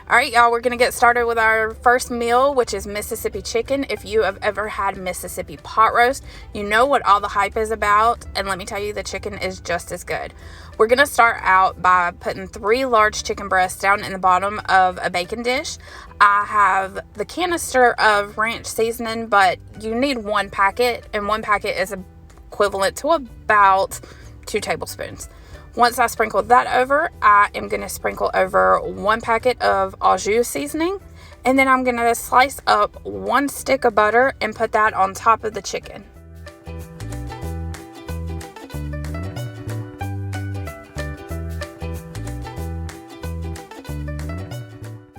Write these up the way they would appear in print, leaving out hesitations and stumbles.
All right, y'all, we're going to get started with our first meal, which is Mississippi chicken. If you have ever had Mississippi pot roast, you know what all the hype is about. And let me tell you, the chicken is just as good. We're going to start out by putting 3 large chicken breasts down in the bottom of a baking dish. I have the canister of ranch seasoning, but you need 1 packet, and 1 packet is equivalent to about 2 tablespoons. Once I sprinkle that over, I am going to sprinkle over 1 packet of au jus seasoning, and then I'm going to slice up 1 stick of butter and put that on top of the chicken.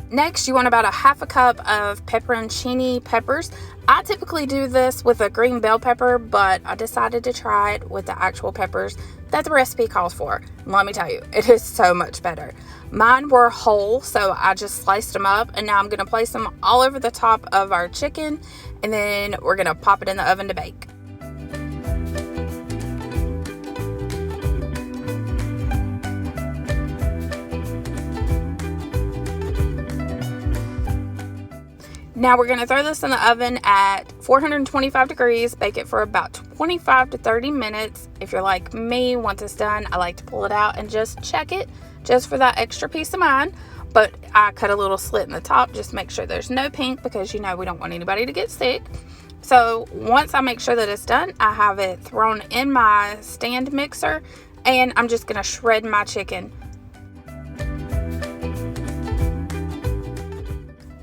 Next, you want about a 1/2 cup of pepperoncini peppers. I typically do this with a green bell pepper, but I decided to try it with the actual peppers that the recipe calls for. And let me tell you, it is so much better. Mine were whole, so I just sliced them up, and now I'm going to place them all over the top of our chicken, and then we're going to pop it in the oven to bake. Now we're going to throw this in the oven at 425 degrees, bake it for about 25 to 30 minutes. If you're like me, once it's done, I like to pull it out and just check it, just for that extra peace of mind. But I cut a little slit in the top, just make sure there's no pink, because you know we don't want anybody to get sick. So once I make sure that it's done, I have it thrown in my stand mixer, and I'm just going to shred my chicken.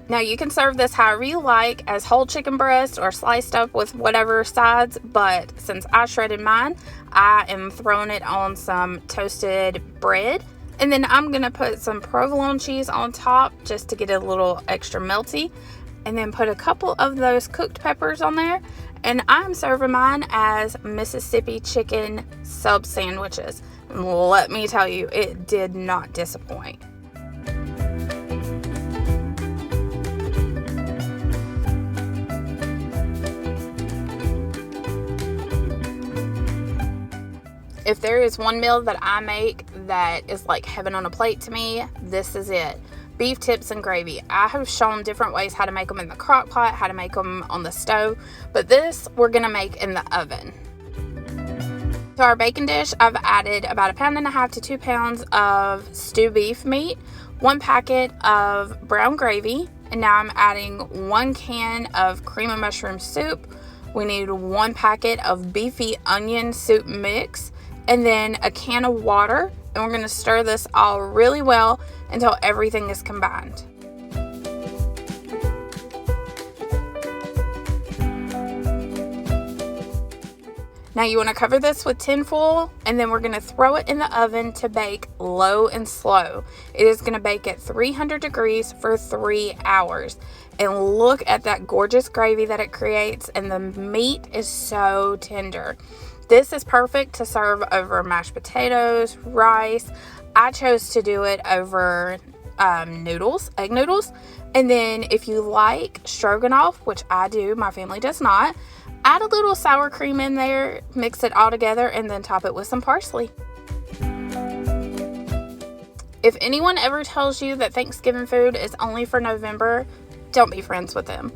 Now you can serve this however you like, as whole chicken breast or sliced up with whatever sides, but since I shredded mine, I am throwing it on some toasted bread, and then I'm going to put some provolone cheese on top just to get it a little extra melty, and then put a couple of those cooked peppers on there, and I'm serving mine as Mississippi chicken sub sandwiches. And let me tell you, it did not disappoint. If there is one meal that I make that is like heaven on a plate to me, this is it. Beef tips and gravy. I have shown different ways how to make them in the crock pot, how to make them on the stove, but this we're going to make in the oven. To our baking dish, I've added about 1.5 pounds to 2 pounds of stewed beef meat, 1 packet of brown gravy, and now I'm adding 1 can of cream of mushroom soup. We need 1 packet of beefy onion soup mix, and then a can of water, and we're going to stir this all really well until everything is combined. Now you want to cover this with tin foil, and then we're going to throw it in the oven to bake low and slow. It is going to bake at 300 degrees for 3 hours. And look at that gorgeous gravy that it creates, and the meat is so tender. This is perfect to serve over mashed potatoes, rice. I chose to do it over noodles, egg noodles. And then if you like stroganoff, which I do, my family does not, add a little sour cream in there, mix it all together, and then top it with some parsley. If anyone ever tells you that Thanksgiving food is only for November, don't be friends with them.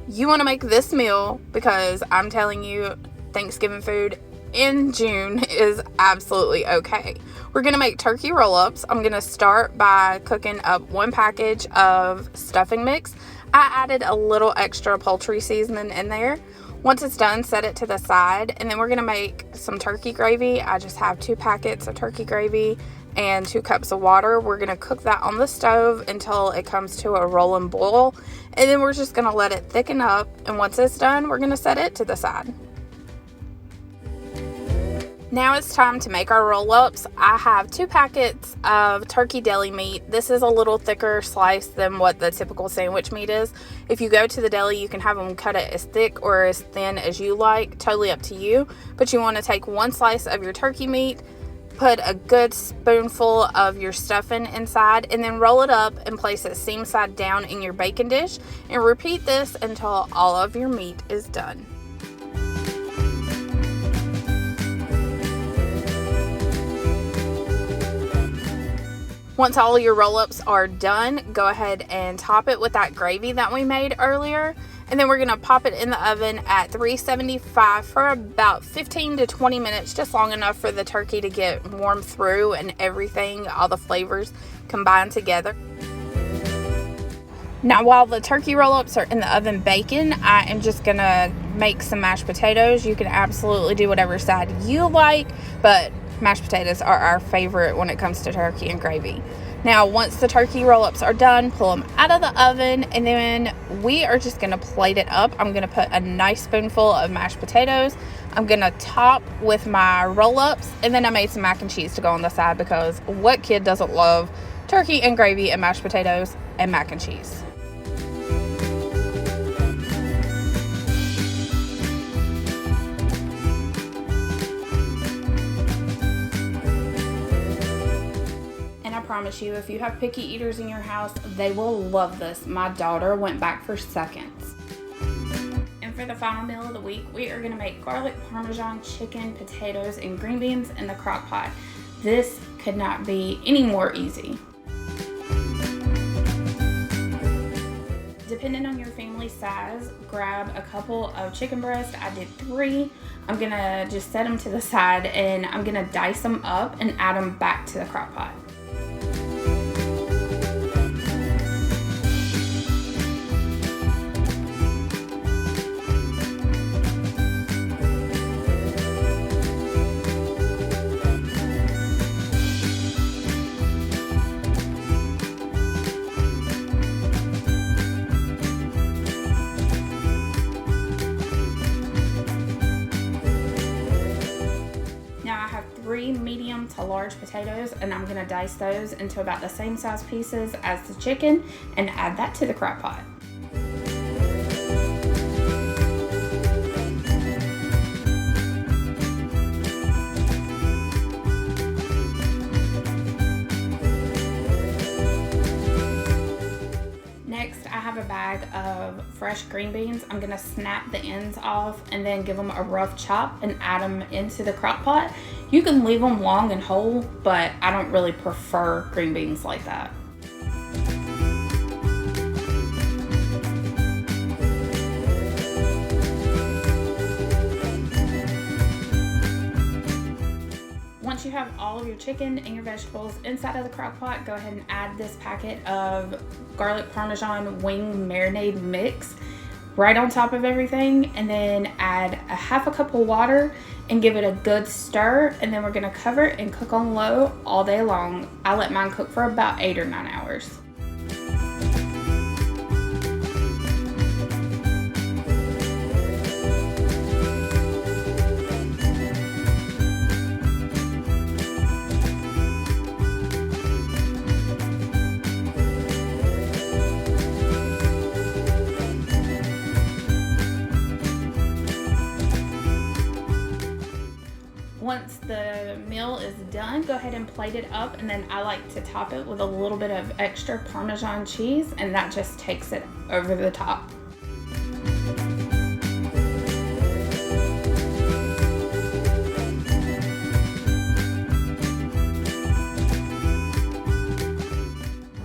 You want to make this meal, because I'm telling you, Thanksgiving food in June is absolutely okay. We're going to make turkey roll-ups. I'm going to start by cooking up 1 package of stuffing mix. I added a little extra poultry seasoning in there. Once it's done, set it to the side, and then we're going to make some turkey gravy. I just have 2 packets of turkey gravy and 2 cups of water. We're going to cook that on the stove until it comes to a rolling boil, and then we're just going to let it thicken up, and once it's done, we're going to set it to the side. Now it's time to make our roll-ups. I have 2 packets of turkey deli meat. This is a little thicker slice than what the typical sandwich meat is. If you go to the deli, you can have them cut it as thick or as thin as you like, totally up to you. But you want to take 1 slice of your turkey meat, put a good spoonful of your stuffing inside, and then roll it up and place it seam side down in your baking dish, and repeat this until all of your meat is done. Once all your roll-ups are done, go ahead and top it with that gravy that we made earlier. And then we're going to pop it in the oven at 375 for about 15 to 20 minutes, just long enough for the turkey to get warm through and everything, all the flavors combined together. Now, while the turkey roll-ups are in the oven baking, I am just going to make some mashed potatoes. You can absolutely do whatever side you like, but mashed potatoes are our favorite when it comes to turkey and gravy. Now, once the turkey roll-ups are done, pull them out of the oven, and then we are just going to plate it up. I'm going to put a nice spoonful of mashed potatoes. I'm going to top with my roll-ups, and then I made some mac and cheese to go on the side, because what kid doesn't love turkey and gravy and mashed potatoes and mac and cheese? I promise you, if you have picky eaters in your house, they will love this. My daughter went back for seconds. And for the final meal of the week, we are going to make garlic Parmesan chicken, potatoes, and green beans in the crock pot. This could not be any more easy. Depending on your family size, grab a couple of chicken breasts. I did 3. I'm going to just set them to the side, and I'm going to dice them up and add them back to the crock pot. Now I have 3 medium to large potatoes, and I'm going to dice those into about the same size pieces as the chicken and add that to the crock pot. Next, I have a bag of fresh green beans. I'm going to snap the ends off and then give them a rough chop and add them into the crock pot. You can leave them long and whole, but I don't really prefer green beans like that. Once you have all of your chicken and your vegetables inside of the crock pot, go ahead and add this packet of garlic Parmesan wing marinade mix right on top of everything, and then add a half a cup of water and give it a good stir, and then we're going to cover it and cook on low all day long. I let mine cook for about 8 or 9 hours. Once the meal is done, go ahead and plate it up, and then I like to top it with a little bit of extra Parmesan cheese, and that just takes it over the top.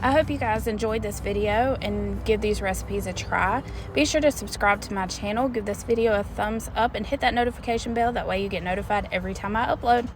I hope you guys enjoyed this video and give these recipes a try. Be sure to subscribe to my channel, give this video a thumbs up, and hit that notification bell. That way you get notified every time I upload.